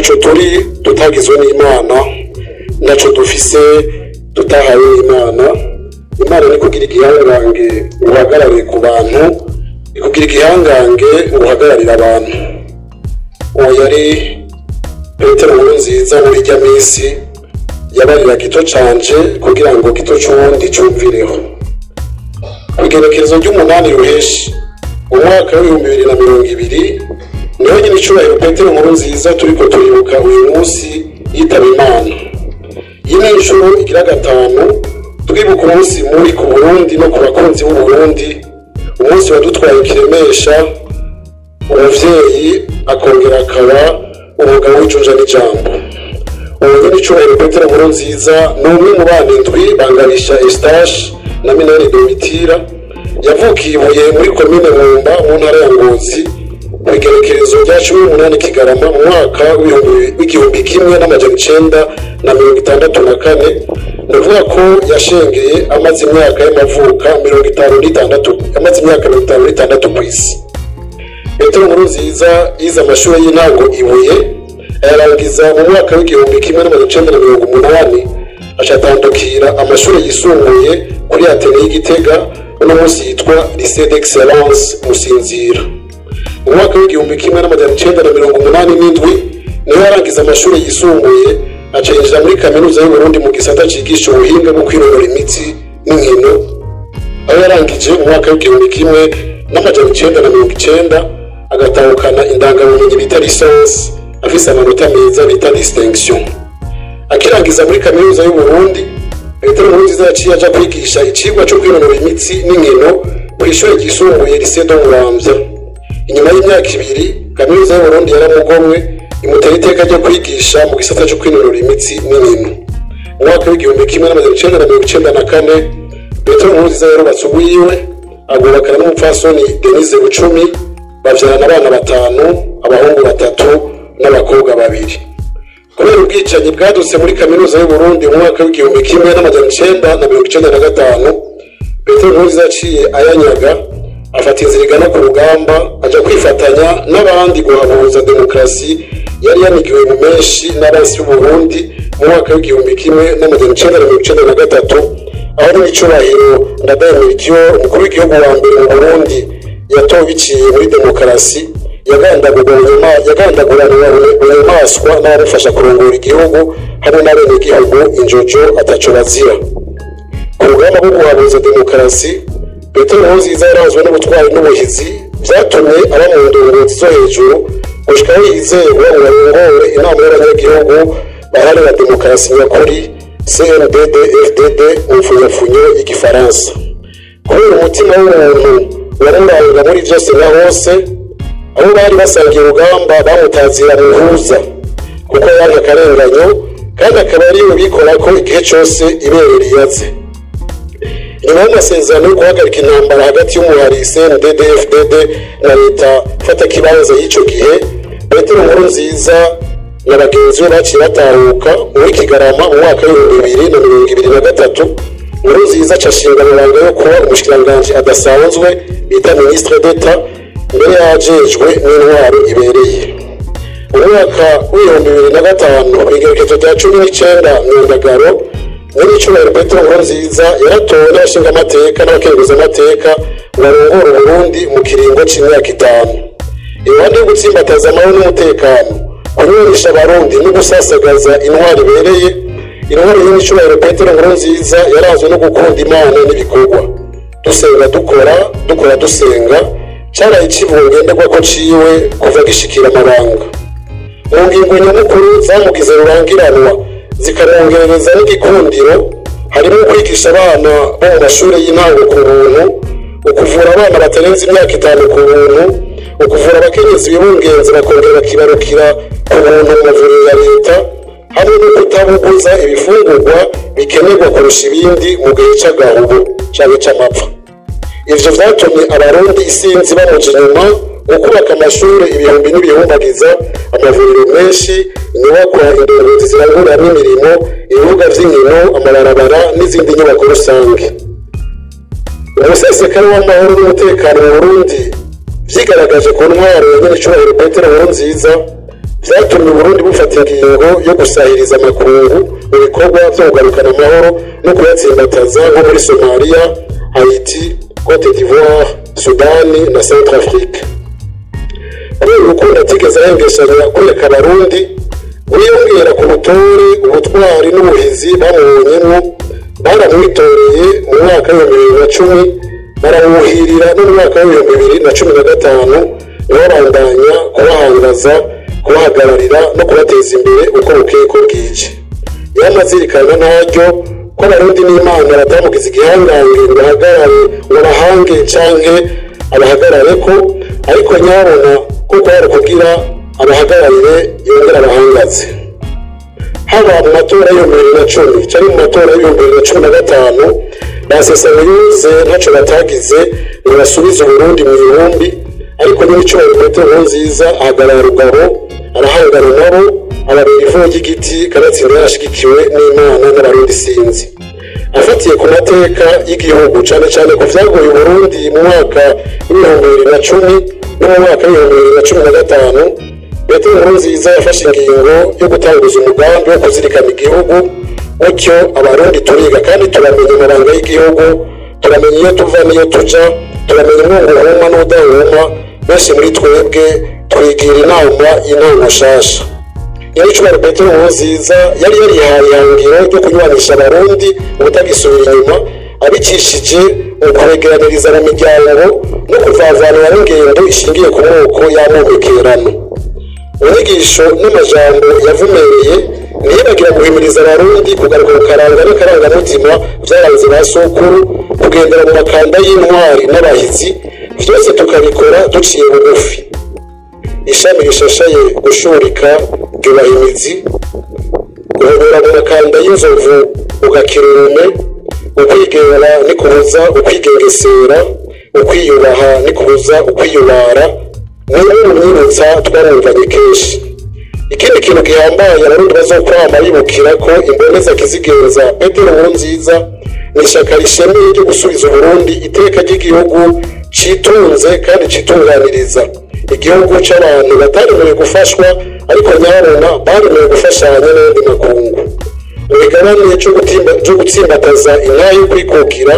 ntaco turi tutagizwe n'Imana, ntaco dufise tutahawe n'Imana. Imana ni kugira igihangange uhagarare ku bantu, ni kugira igihangange uhagararira abantu. Uwo yari Petero Nkurunziza muri irya minsi yabarira gito canje kugira ngo gito c'uwundi cumvireho. Igenekerezo ry'umunani Ruheshi umwaka w'2020 niho nyine icubahiro Petero Nkurunziza turiko turibuka uyu munsi yitaba Imana. Iyi ni inshuro igira gatanu twibuka umunsi muri ku Burundi no ku bakunzi b'u Burundi, umunsi wadutwaye kiremesha, umuvyeyi akongera akaba umugabo w'ijunja n'ijambo. Ubu nyine icubahiro Petero Nkurunziza ni umwe mu bana indwi bangabisha Eustache na Minani Domitira, yavukiye Ibuye muri komine Mwumba mu ntara ya Ngozi ku igenekerezo rya 18 Kigarama mu mwaka w'igihumbi kimwe n'amajana 964. Ndavuga ko yashengeye amaze imyaka y'amavuka 56 ku isi. Petero Nkurunziza yize amashuri y'intango Ibuye, ayarangiza mu mwaka w'igihumbi kimwe n'amajana 980, acatandukira amashuri yisumbuye kuri Atene y'Igitega, uno munsi yitwa Lycée d'Excellence Musinzira. Mu mwaka w'igihumbi kimwe n'amajana 987 niho yarangiza amashuri yisumbuye, acinjira muri kaminuza y'u Burundi mu gisata cigisha ubuhinga bwo kwinonora imitsi n'inkino, aho yarangije mu mwaka w'igihumbi kimwe n'amajana 990 agatahukana indangabumenyi bita licence, afise amanota meza bita distinction. Akirangiza muri kaminuza y'u Burundi, Petero Nkurunziza yaciye aja kwigisha icigwa cyo kwinonora imitsi n'inkino kw'ishure ryisumbuye Lycée de Muramvya. Inyuma y'imyaka 2 kaminuza y'u Burundi yaramugomwe imutera iteka ryo kwigisha mu gisata cyo kwinonora imitsi n'inkino. Mu mwaka w'igihumbi kimwe n'amajana 994 Petero Nkurunziza yarubatse ubwiwe, agubakana n'umupfasoni Denise Bucumi, bavyarana abana 5, abahungu 3 n'abakobwa 2. Kubera ubwicanyi bwadutse muri kaminuza y'u Burundi mu mwaka w'igihumbi kimwe n'amajana 995, Petero Nkurunziza yaciye ayanyaga, afata inzira igana ku rugamba, aja kwifatanya n'abandi guhabuza demokarasi yari yanigiwe mu menshi n'abansi b'u Burundi mu mwaka w'igihumbi kimwe n'amajana 993, aho n'icubahiro Ndadaye Melchior, umukuru w'igihugu wa mbere mu Burundi yatowe biciye muri demokarasi, yagandagurana ubunyamaswa n'abamufasha kurongora igihugu hamwe n'abenegihugu injojo ataco bazira. Ku rugamba rwo guhabuza demokarasi, Petero Nkurunziza yarazwe n'ubutwari n'ubuhizi, vyatumye aba mu ndongozi zo hejuru gushika aho yizerwa ngo arongore inama y'abanyagihugu baharanira demokarasi nyakuri CNDD-FDD mu mfunyafunyo y'igifaransa. Kubera umutima w'umuntu waruranga muri vyose na hose, abo bari basangiye urugamba bamutazira muhuza kuko yari akarenganyo, kandi akaba ari ubikora ko igihe cyose ibere riyaze. Nyuma y'amasezerano yo guhagarika intambara hagati y'umuhari CNDD-FDD na leta fata kibanza y'ico gihe, Petero Nkurunziza na bagenzi be baciye batahuka muri Kigarama mu mwaka w'2023. Nkurunziza acashinga amabanga yo kuba umushikiranganji adasanzwe bita ministre d'Etat, mbere yajejwe n'intwaro ibereye. Mu mwaka w'2005 igerekezo rya 19 Myandagaro, muri icubahiro Petero Nkurunziza yaratowe n'abashinga amateka n'abakenguza amateka ngo arongore Burundi mu kiringo c'imyaka 5. Iruhande yo gutsimbataza amahoro n'umutekano, kunyurisha abarundi no gusasagaza intwaro ibereye, intwaro y'icubahiro Petero Nkurunziza yarazwe no gukunda Imana n'ibikorwa. Dusenga dukora dusenga, caraye icivungenderwa ko ciwe kuva gishikira amabanga. Mu ngingo nyamukuru zamugize rurangiranwa zikamwongerereza n'igikundiro, harimo kwigisha abana bo mu mashuri y'intango ku buntu, ukuvura abana batarenze imyaka 5 ku buntu, ukuvura abakenyezi bibungenze bakongera bakibarukira ku buntu mu mavuriro ya leta, hamwe no kutabuguza ibifungurwa bikenerwa kurusha ibindi mu gihe c'agahubu canke c'amapfa. Ivyo vyatumye abarundi isinzi bamuja inyuma mu kubaka amashuri ibihumbi n'ibihumbagiza, amavuriro menshi, inyubakwa indongozi ziranguriramo imirimo, ibibuga vy'inkino, amabarabara n'izindi nyubako rusange. Umusesekara w'amahoro n'umutekano mu Burundi vyigaragaje ku ntwaro ya nyen'icubahiro Petero Nkurunziza, vyatumye Burundi bufata ingingo yo gusahiriza amakungu mu bikorwa vyo kugarukana amahoro no kuyatsimbataza nko muri Somalia, Haiti, Cote d'Ivoire, Sudani na Centrafrique. Kubera urukundo atigeze ahengeshanya kureka Abarundi, wiyongera ku butore, ubutwari n'ubuhizi bamubonyemwo, baramwitoreye mu mwaka wa 2010, barawuhirira no mu mwaka wa 2015, babandanya kubahangaza, kubahagararira no kubateza imbere uko bukeye ko bwije. Yamazirikana ntaryo ko Abarundi n'Imana batamugize igihangange ngo bahagarare ngo bahange canke abahagarare ko, ariko nyabona ko kwari kugira abahagararire yongera abahangaze. Haba mu matora yo 2010 cyari mu matora yo 2015, basesanguye ntaco batagize ngo basubize Burundi mu ihumbi, ariko n'imico Petero Nkurunziza ahagarara rugabo, arahangana nabo, ababera ivu ry'igiti kanatsinda yarashigikiwe n'Imana n'Abarundi sinzi. Afatiye ku mateka y'igihugu cyane cyane ku vyagoye Burundi mu mwaka wa 2010 no mu mwaka wa 2015, Petero Nkurunziza yafashe ingingo yo gutanguza umugambi wo kuzirikana igihugu, bityo Abarundi turiga kandi turamenya amabanga y'igihugu, turamenya iyo tuva n'iyo tuja, turamenya umwunguhuma n'udahuma. Benshi muri twebwe twigira inama nshasha. Nyiricubahiro Petero Nkurunziza yari yarihaye ihangiro ryo kunywanisha Abarundi ubutagisubira inyuma, abicishije mu kwegeraniriza mu miryango no kuvavanura n'ingendo ishingiye ku moko y'amomekerano. Inyigisho n'amajambo yavumereye ntiyibagira guhimiriza Abarundi kugaruka ku karanga n'akarangamutima vyaranze ba sokuru, kugendera mu makanda y'intwari n'abahizi, vyose tukabikora duciye bugufi. Ishami rishashaye gushurika ryubaha imizi, guhobera mu makanda y'inzovu ugakirume, ukwigenga ni kubuza ukwigengesera, ukwiyubaha ni kubuza ukwiyubara, niyo mwirutsa twarumvanye kenshi. Ikindi kintu gihambaye Abarundi bazokwama bibukira ko imboneza kizigenza Petero Nkurunziza ni ishaka rishemeye ryo gusubiza Burundi iteka ry'igihugu citunze kandi citunganiriza, igihugu c'abantu bataremewe gufashwa ariko nyabona baremewe gufashanya n'andi makungu. Imigabane cyo gutsimbataza intahe yo kwikukira,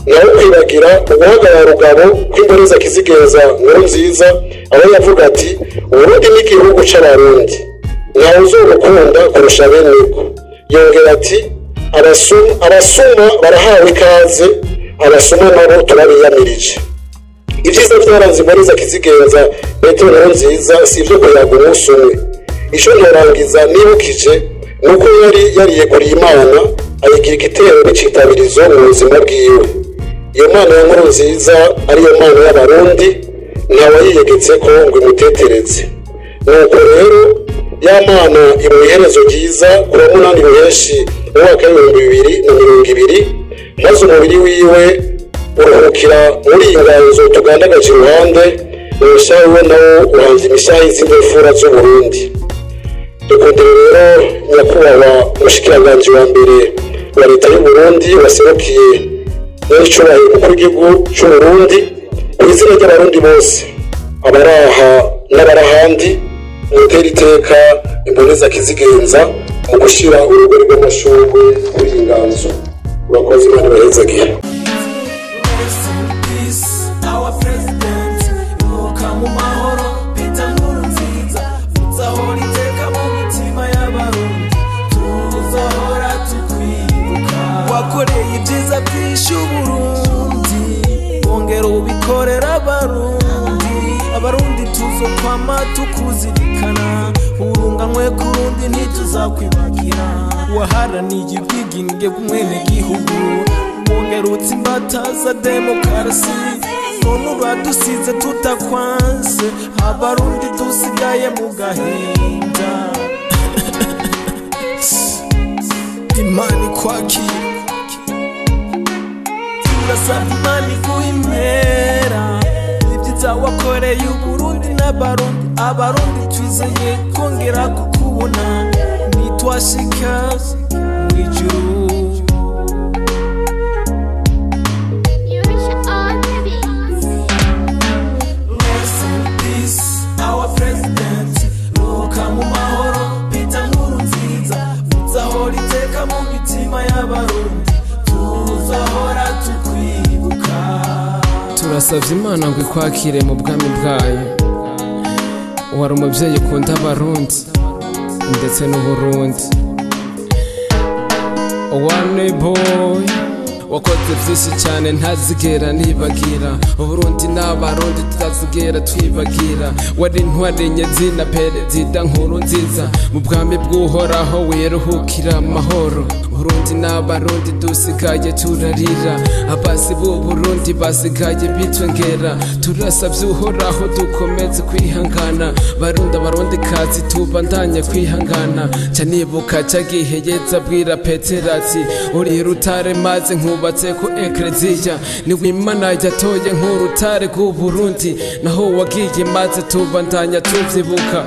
naho kwibagira uguhagarara rugabo kw'imboneza kizigenza Nkurunziza, aho yavuga ati Uburundi ni igihugu c'Abarundi, ntawe uzobukunda kurusha beneko. Yongera ati abasuma barahawe ikaze, abasuma nabo turabiyamirije. Ivyiza vyaranze imboneza kizigenza Petero Nkurunziza si ivyo kuyaga umunsi umwe. Ico ntorangiza nibukije nuko yariyeguriye Imana, ayigira igitero n'icitabirizo mu buzima bwiwe. Iyo Mana ya Nkurunziza ariyo Mana y'Abarundi, ntawayiyegetseko ngo imutetereze. Nuko rero ya Mana imuherezo ryiza kuwa 8 Ruheshi mu mwaka wa 2020, maze umubiri wiwe uruhukira muri inganzo tugandagaje iruhande, umushawe nawo uhanze imishahi z'imfura z'Uburundi. Dukundire rero nyakubahwa umushikiranganji wa mbere wa leta y'u Burundi waserukiye n'icubahiro umukuru w'igihugu c'u Burundi, ku izina ry'Abarundi bose abaraha n'abarahandi, mutera iteka imboneza kizigenza mu gushira urugori rw'amashurwe kuri inganzo. Urakoze, Imana ibahezagihe. Wakoreye ibyiza byinshi Uburundi, wongera ubikorera Abarundi tuzokwama tukuzirikana, urunganwe kurundi ntituzakwibagira. Waharaniye ubwigenge bw'umwene gihugu, wongera utsimbataza demokarasi, none uradusize tutakwanze, Abarundi dusigaye mu gahinda. Imana ikwakira, turasaba Imana iguha impera, ibyiza wakoreye Uburundi n'Abarundi. Abarundi twizeye kongera kukubona, nitwashika mw'ijuru. Rest in peace, our president, turasavye Imana ngo ikwakire mu bwami bwayo. Wari umuvyeyi ukunda abarundi ndetse n'Uburundi. One boy wakoze vyinshi cyane ntazigera nibagira. Uburundi n'abarundi tutazigera twibagira. Wari intwari nyezina perezida nkuru nziza, mu bwami bw'uhoraho wiruhukira amahoro. Uburundi n'abarundi dusigaye turarira, abasi b'Uburundi basigaye bitwengera. Turasavye uhoraho dukomeze kwihangana, barundi abarundi kazi tubandanye kwihangana. Ca nibuka ca gihe yeza abwira Petero ati uri rutare maze nkubatse ku ekleziya. Niwe Imana yatoye nk'urutare rw'Uburundi, naho wagiye maze tubandanya tuvyibuka.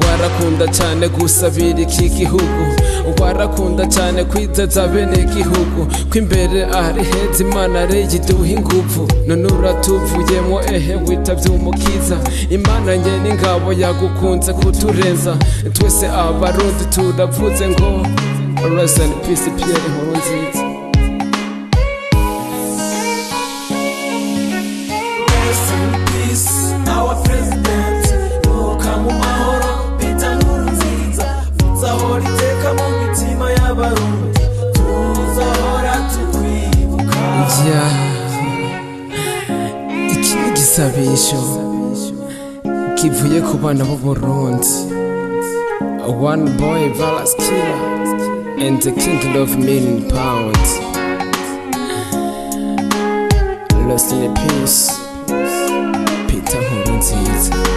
Warakunda cane gusabira iki gihugu, warakunda cane kwizeza bene igihugu, ko imbere ari heza Imana rero iduha inguvu. None uratuvuyemo ehe witavye umukiza, Imana nyene ingabo yagukunze kuturenza. Twese abarundi turavuze ngo rest in peace Pierre Nkurunziza. Rest in peace our president, nuka mu mahoro Peter Nkurunziza. Tuzahora iteka mu mitima y'abarundi, tuzahora tukwibuka. Iki ni igisabisho kivuye ku bana b'Uburundi. One boy Valas Killer and the king of million pounds. Rest in peace Peter Nkurunziza.